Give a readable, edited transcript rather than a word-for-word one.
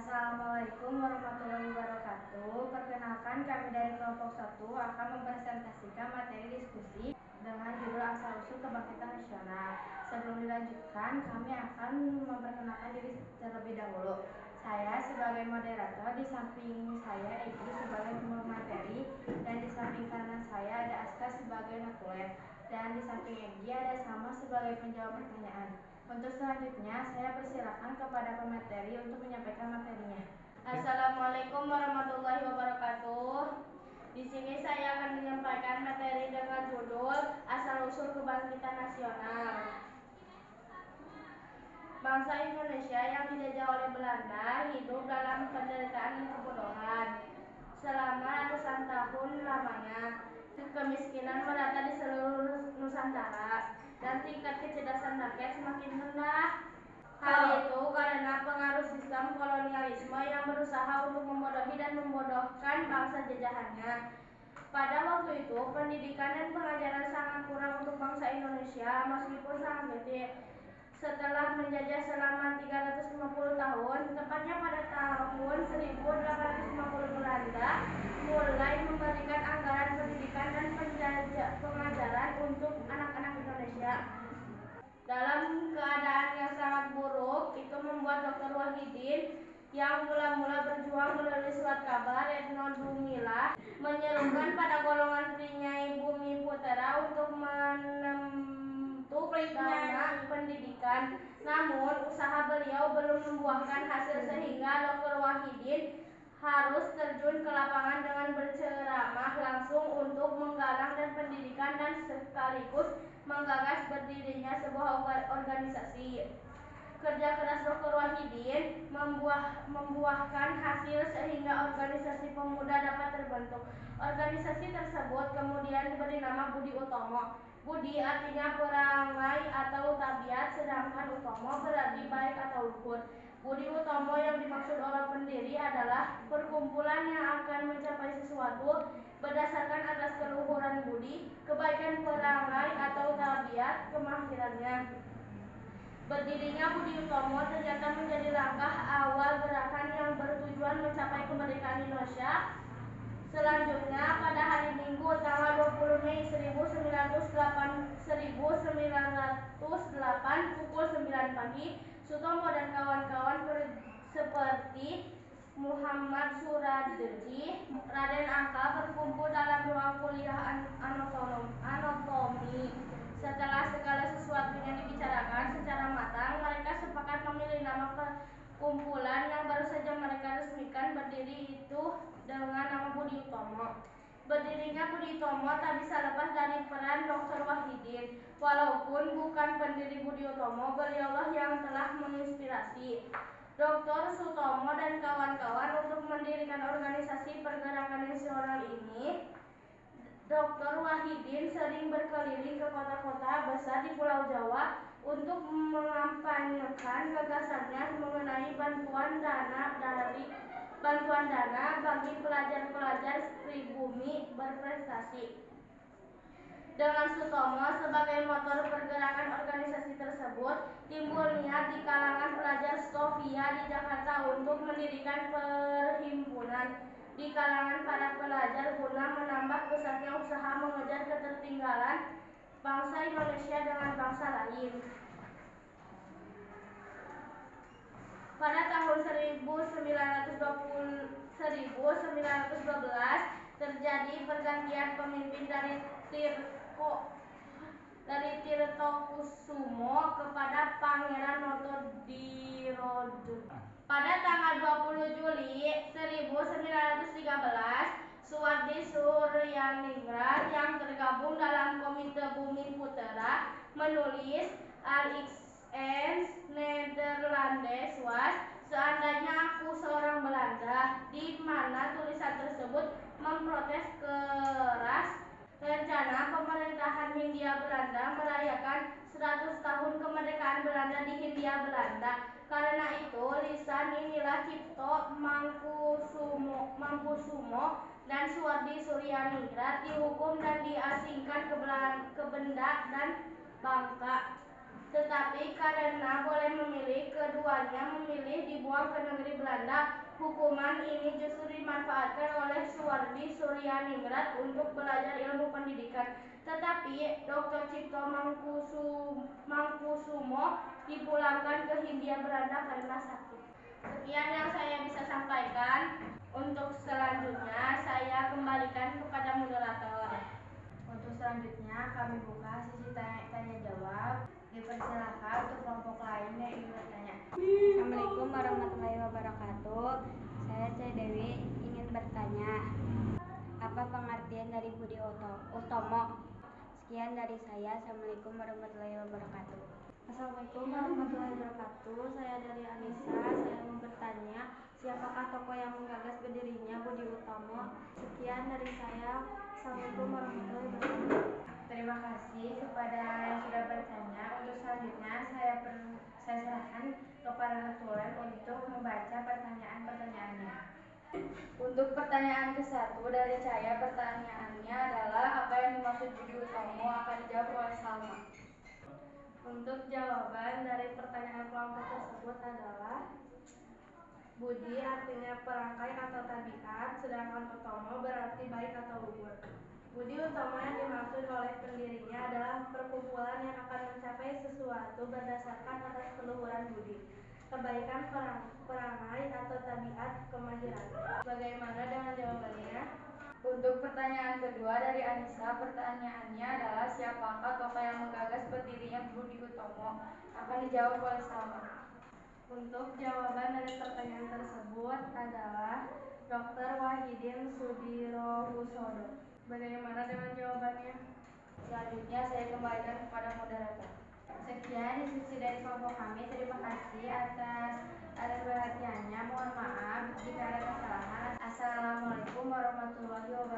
Assalamualaikum warahmatullahi wabarakatuh. Perkenalkan, kami dari kelompok 1 akan mempresentasikan materi diskusi dengan judul Asal-usul Kebangkitan Nasional. Sebelum dilanjutkan, kami akan memperkenalkan diri terlebih dahulu. Saya sebagai moderator, di samping saya Egi sebagai pemateri, dan di samping kanan saya ada Aska sebagai nakuler, dan di samping Egi ada Salma sebagai penjawab pertanyaan. Untuk selanjutnya, saya persilakan kepada pemateri untuk menyampaikan materinya. Assalamualaikum warahmatullahi wabarakatuh. Di sini saya akan menyampaikan materi dengan judul Asal-usul Kebangkitan Nasional. Bangsa Indonesia yang dijajah oleh Belanda hidup dalam penderitaan dan kebodohan selama ratusan tahun lamanya. Kemiskinan merata di seluruh Nusantara dan tingkat kecerdasan rakyat semakin rendah. Hal itu karena pengaruh sistem kolonialisme yang berusaha untuk membodohi dan membodohkan bangsa jajahannya. Pada waktu itu, pendidikan dan pengajaran sangat kurang untuk bangsa Indonesia meskipun sangat gede. Setelah menjajah selama 350 tahun, tepatnya pada tahun 1850 Belanda mulai memberikan anggaran pendidikan dan pengajaran untuk anak-anak Indonesia. Dalam keadaan yang sangat buruk, itu membuat Dr. Wahidin yang mula-mula berjuang melalui surat kabar Retno Dumila menyerukan pada golongan Prinyai Bumi Putera untuk menempuh dana pendidikan. Namun, usaha beliau belum membuahkan hasil sehingga Dr. Wahidin harus terjun ke lapangan dengan berceramah langsung untuk menggalang dan pendidikan dan sekaligus menggagas berdirinya sebuah organisasi. Kerja keras Dr. Wahidin membuahkan hasil sehingga organisasi pemuda dapat terbentuk. Organisasi tersebut kemudian diberi nama Budi Utomo. Budi artinya perangai atau tabiat, sedangkan Utomo berarti baik atau luhur. Budi Utomo yang dimaksud orang pendiri adalah perkumpulan yang akan mencapai sesuatu berdasarkan atas keluhuran budi, kebaikan perangai atau tabiat, kemahirannya. Berdirinya Budi Utomo ternyata menjadi langkah awal gerakan yang bertujuan mencapai kemerdekaan Indonesia. Selanjutnya, pada hari Minggu tanggal 20 Mei 1908 pukul 9 pagi, Sutomo dan kawan-kawan seperti Muhammad Suradji, Raden Angka berkumpul dalam ruang kuliah anatomi. Setelah segala sesuatunya dibicarakan secara matang, mereka sepakat memilih nama kumpulan yang baru saja mereka resmikan berdiri itu dengan nama Budi Utomo. Berdirinya Budi Utomo tak bisa lepas dari peran Dr. Wahidin. Walaupun bukan pendiri Budi Utomo, beliaulah yang telah menginspirasi Dr. Sutomo dan kawan-kawan untuk mendirikan organisasi pergerakan nasional ini. Dr. Wahidin sering berkeliling ke kota-kota besar di Pulau Jawa untuk mengampanyekan gagasannya mengenai bantuan dana bagi pelajar-pelajar pribumi berprestasi. Dengan Sutomo sebagai motor pergerakan organisasi tersebut, timbul niat di kalangan pelajar Stovia di Jakarta untuk mendirikan perhimpunan di kalangan para pelajar guna menambah pesatnya usaha mengejar ketertinggalan bangsa Indonesia dengan bangsa lain. Pada tahun 1912 terjadi pergantian pemimpin dari Tirtokusumo kepada Pangeran Notodirjo. Pada tanggal 20 Juli 1913, Suwardi Suryaningrat yang tergabung dalam Komite Bumi Putera menulis Alexander Nederlandes was, seandainya aku seorang Belanda, di mana tulisan tersebut memprotes keras rencana pemerintahan Hindia Belanda merayakan 100 tahun kemerdekaan Belanda di Hindia Belanda. Karena itu, lisan inilah Cipto Mangkusumo dan Suwardi Suryaningrat dihukum dan diasingkan ke Benda dan Bangka. Tetapi karena boleh memilih, keduanya memilih dibuang ke negeri Belanda. Hukuman ini justru dimanfaatkan oleh Suwardi Suryaningrat untuk belajar ilmu pendidikan. Tetapi Dr. Cipto Mangkusumo dipulangkan ke Hindia Belanda karena sakit. Sekian yang saya bisa sampaikan. Untuk selanjutnya saya kembalikan kepada moderator. Untuk selanjutnya kami buka sesi tanya jawab. Dipersilakan untuk kelompok lain yang ingin bertanya. Assalamualaikum warahmatullahi wabarakatuh. Saya Cai Dewi ingin bertanya, apa pengertian dari budi utomo? Sekian dari saya. Assalamualaikum warahmatullahi wabarakatuh. Assalamualaikum warahmatullahi wabarakatuh. Saya dari Anissa. Saya mau bertanya, siapakah tokoh yang menggagas berdirinya Budi Utomo? Sekian dari saya. Assalamualaikum warahmatullahi wabarakatuh. Terima kasih kepada yang sudah bertanya. Untuk selanjutnya saya serahkan kepada tulen untuk membaca pertanyaan-pertanyaannya. Untuk pertanyaan ke-1 dari saya, pertanyaannya adalah apa yang dimaksud Budi Utomo, akan dijawab oleh Salma. Untuk jawaban dari pertanyaan kelompok tersebut adalah Budi artinya perangkai atau tabiat, sedangkan Utomo berarti baik atau luhur. Budi Utomo yang dimaksud oleh pendirinya adalah perkumpulan yang akan mencapai sesuatu berdasarkan atas keluhuran budi, kebaikan perangai atau tabiat kemahiran. Bagaimana dengan jawabannya? Untuk pertanyaan kedua dari Anissa, pertanyaannya adalah siapakah tokoh yang menggagas berdirinya Budi Utomo? Akan dijawab oleh Salma. Untuk jawaban dari pertanyaan tersebut adalah Dr. Wahidin Sudirohusodo. Bagaimana dengan jawabannya? Selanjutnya saya kembalikan kepada moderator. Sekian diskusi dari kelompok kami. Terima kasih atas perhatiannya. Mohon maaf jika ada kesalahan. Assalamualaikum warahmatullahi wabarakatuh.